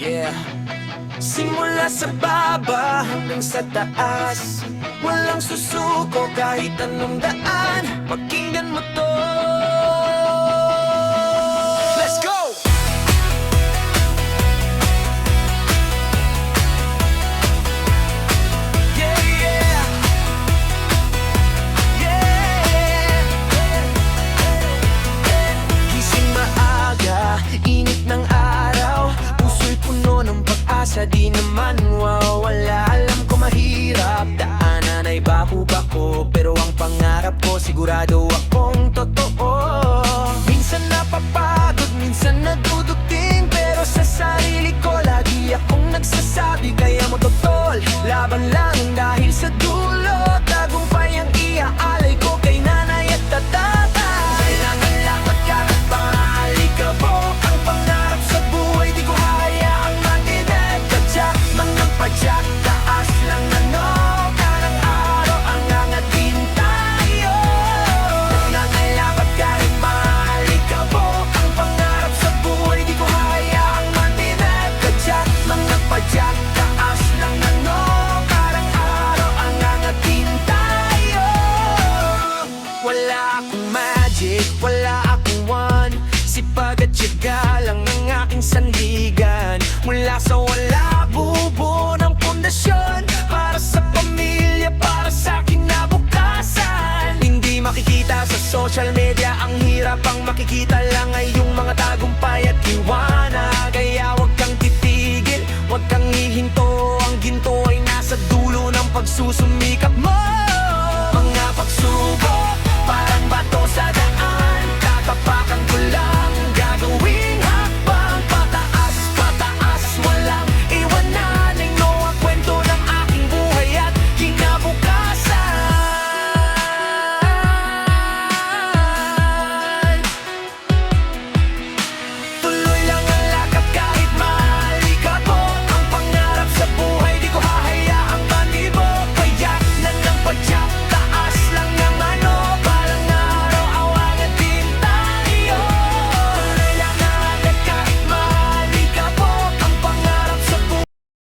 Yeah. Simula sa baba hanggang sa taas, walang susuko kahit anong daan. Pakinggan mo to. Let's go! Yeah, yeah. Yeah. Gising maaga, init ng araw, puso'y puno ng pag-asa, di naman mawawala. Alam ko mahirap, daanan ay bako-bako, pero ang pangarap ko sigurado akong totoo. Minsan napapagod, minsan nadudugting, pero sa sarili ko lagi akong nagsasabi, kaya mo totol, laban lang dahil sa dulo. Tagumpay ang iaalay ko kay nanay at tatay. Kailangan lang magkakat pangalikabok, ang pangarap sa buhay di ko hayaang matinag. Padyak, mga padyak, taas lang ano, karang araw ang angatin tayo. Kailangan lang magkakat pangalikabok, ang pangarap sa buhay di ko hayaang matinag. Padyak, mga padyak, taas lang ano, karang araw ang angatin tayo. Wala akong magic, wala akong one, sipag at tiyaga lang ang aking sandigan. Mula sa wala, bubuo ng pundasyon, para sa pamilya, para sa kinabukasan. Hindi makikita sa social media, ang hirap ang makikita